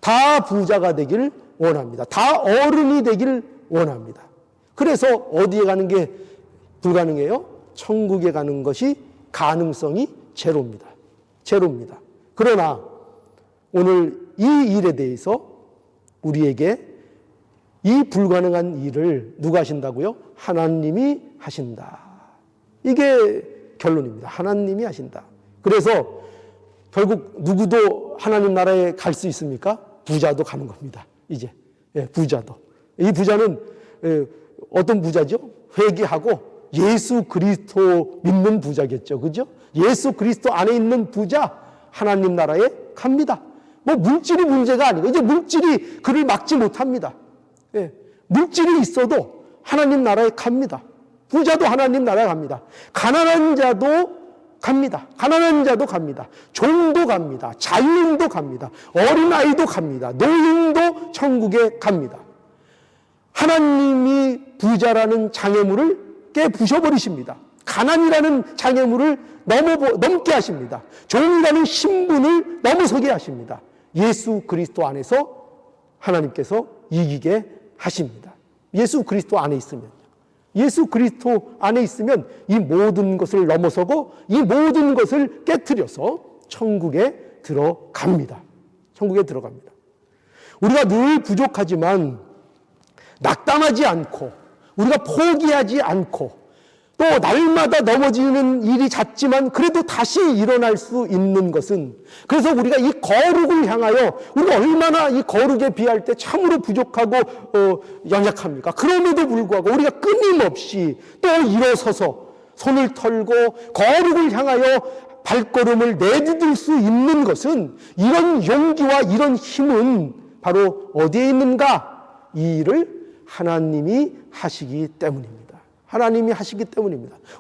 다 부자가 되길 원합니다. 다 어른이 되길 원합니다. 그래서 어디에 가는 게 불가능해요? 천국에 가는 것이 가능성이 제로입니다. 그러나 오늘 이 일에 대해서 우리에게 이 불가능한 일을 누가 하신다고요? 하나님이 하신다. 이게 결론입니다. 하나님이 하신다. 그래서 결국 누구도 하나님 나라에 갈 수 있습니까? 부자도 가는 겁니다. 이제 부자도. 이 부자는 어떤 부자죠? 회개하고 예수 그리스도 믿는 부자겠죠. 그죠? 예수 그리스도 안에 있는 부자 하나님 나라에 갑니다. 뭐 물질이 문제가 아니고 이제 물질이 그를 막지 못합니다. 물질이 있어도 하나님 나라에 갑니다. 부자도 하나님 나라에 갑니다. 가난한 자도 갑니다. 종도 갑니다. 자유인도 갑니다. 어린아이도 갑니다. 노인도 천국에 갑니다. 하나님이 부자라는 장애물을 깨부셔버리십니다. 가난이라는 장애물을 넘게 하십니다. 종이라는 신분을 넘어서게 하십니다. 예수 그리스도 안에서 하나님께서 이기게 하십니다. 예수 그리스도 안에 있으면 이 모든 것을 넘어서고 이 모든 것을 깨트려서 천국에 들어갑니다. 우리가 늘 부족하지만 낙담하지 않고 우리가 포기하지 않고 또 날마다 넘어지는 일이 잦지만 그래도 다시 일어날 수 있는 것은 그래서 우리가 이 거룩을 향하여 우리가 얼마나 이 거룩에 비할 때 참으로 부족하고 연약합니까? 그럼에도 불구하고 우리가 끊임없이 또 일어서서 손을 털고 거룩을 향하여 발걸음을 내디딜 수 있는 것은 이런 용기와 이런 힘은 바로 어디에 있는가? 이 일을 하나님이 하시기 때문입니다.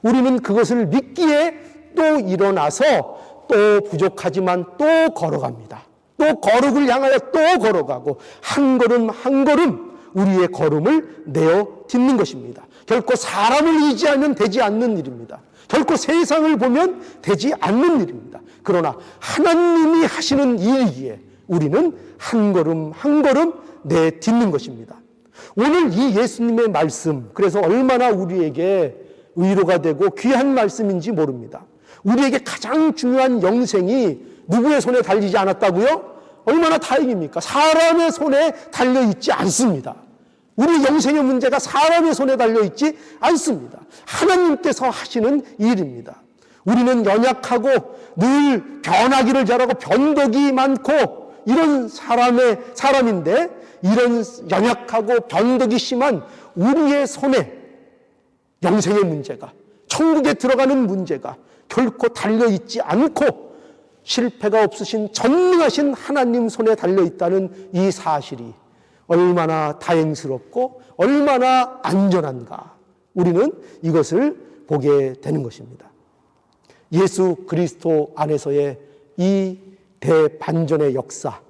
우리는 그것을 믿기에 또 일어나서 또 부족하지만 또 걸어갑니다. 또 거룩을 향하여 또 걸어가고 한 걸음 한 걸음 우리의 걸음을 내어 딛는 것입니다. 결코 사람을 의지하면 되지 않는 일입니다. 결코 세상을 보면 되지 않는 일입니다. 그러나 하나님이 하시는 일이기에 우리는 한 걸음 한 걸음 내딛는 것입니다. 오늘 이 예수님의 말씀, 그래서 얼마나 우리에게 위로가 되고 귀한 말씀인지 모릅니다. 우리에게 가장 중요한 영생이 누구의 손에 달리지 않았다고요? 얼마나 다행입니까? 사람의 손에 달려있지 않습니다. 우리 영생의 문제가 사람의 손에 달려있지 않습니다. 하나님께서 하시는 일입니다. 우리는 연약하고 늘 변하기를 잘하고 변덕이 많고 이런 사람인데 이런 연약하고 변덕이 심한 우리의 손에 영생의 문제가, 천국에 들어가는 문제가 결코 달려있지 않고 실패가 없으신 전능하신 하나님 손에 달려있다는 이 사실이 얼마나 다행스럽고 얼마나 안전한가, 우리는 이것을 보게 되는 것입니다. 예수 그리스도 안에서의 이 대반전의 역사,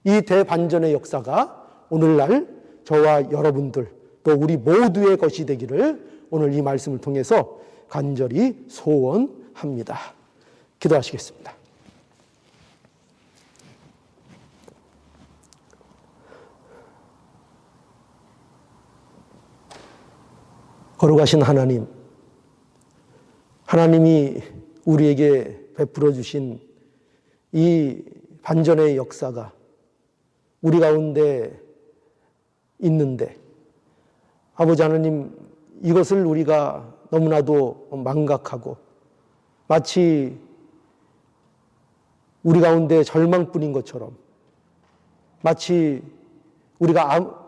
이 대반전의 역사가 오늘날 저와 여러분들 또 우리 모두의 것이 되기를 오늘 이 말씀을 통해서 간절히 소원합니다. 기도하시겠습니다. 거룩하신 하나님, 하나님이 우리에게 베풀어 주신 이 반전의 역사가 우리 가운데 있는데, 아버지 하나님, 이것을 우리가 너무나도 망각하고 마치 우리 가운데 절망뿐인 것처럼, 마치 우리가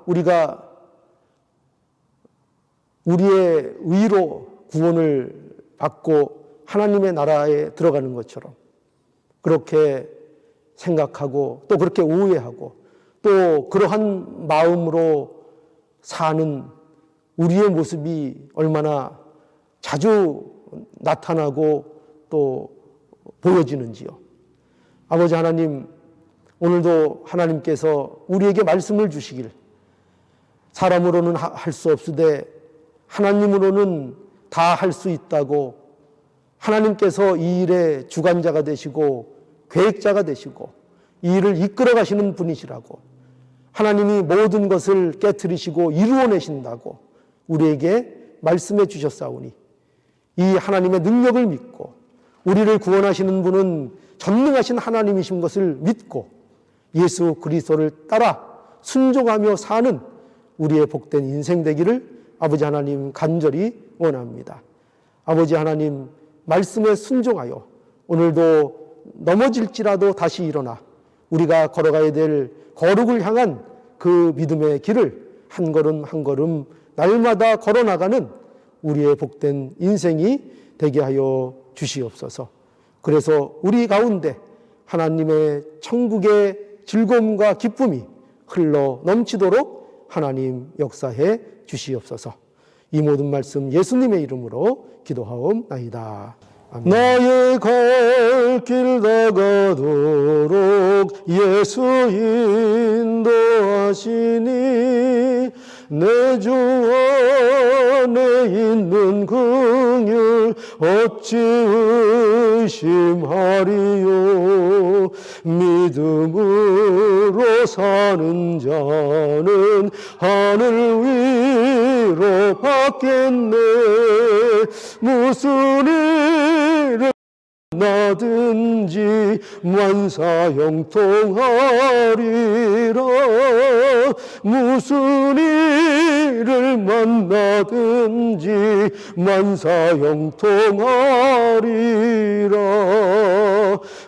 우리의 의로 구원을 받고 하나님의 나라에 들어가는 것처럼 그렇게 생각하고 또 그렇게 오해하고 또 그러한 마음으로 사는 우리의 모습이 얼마나 자주 나타나고 또 보여지는지요. 아버지 하나님, 오늘도 하나님께서 우리에게 말씀을 주시길, 사람으로는 할 수 없으되 하나님으로는 다 할 수 있다고, 하나님께서 이 일의 주관자가 되시고 계획자가 되시고 이 일을 이끌어 가시는 분이시라고, 하나님이 모든 것을 깨트리시고 이루어내신다고 우리에게 말씀해 주셨사오니, 이 하나님의 능력을 믿고 우리를 구원하시는 분은 전능하신 하나님이신 것을 믿고 예수 그리스도를 따라 순종하며 사는 우리의 복된 인생 되기를 아버지 하나님 간절히 원합니다. 아버지 하나님, 말씀에 순종하여 오늘도 넘어질지라도 다시 일어나 우리가 걸어가야 될 거룩을 향한 그 믿음의 길을 한 걸음 한 걸음 날마다 걸어나가는 우리의 복된 인생이 되게 하여 주시옵소서. 그래서 우리 가운데 하나님의 천국의 즐거움과 기쁨이 흘러 넘치도록 하나님 역사해 주시옵소서. 이 모든 말씀 예수님의 이름으로 기도하옵나이다. 아멘. 나의 갈 길 나가도록 예수 인도하시니 내 주 안에 있는 긍휼 어찌 의심하리요. 믿음으로 사는 자는 하늘 위로 받겠네. 무슨 일을 나든지 만사형통하리라. 무슨 일을 만나든지 만사형통하리라.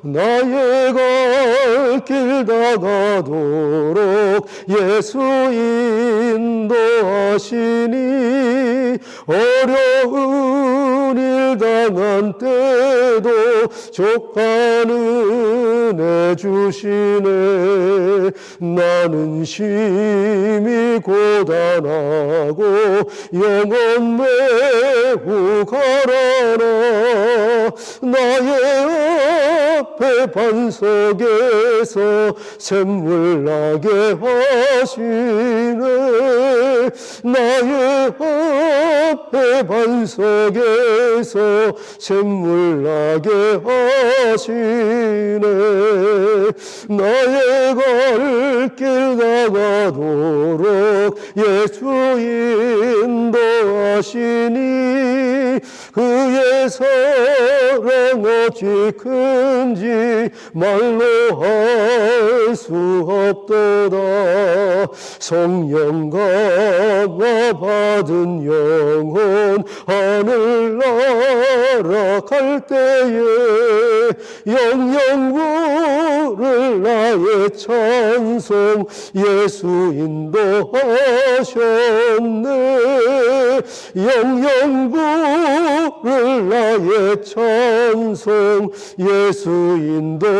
나의 갈 길 나가도록 예수 인도하시니 어려운 일 당한 때도 족하는 애 주시네. 나는 심히 고단하고 영혼 매우 가라나. 나의 앞에 반석에서 샘물 나게 하시네. 나의 앞에 반석에서 샘물 나게 하시네. 나의 갈 길 나가도록 예수 인도하시니 그의 사랑 어찌 큰지 말로 할 수 없도다. 성령 강화 받은 영혼 하늘나라 갈 때에 영영부를 나의 찬송 예수 인도하셨네. 영영부를 나의 찬송 예수 인도하셨네.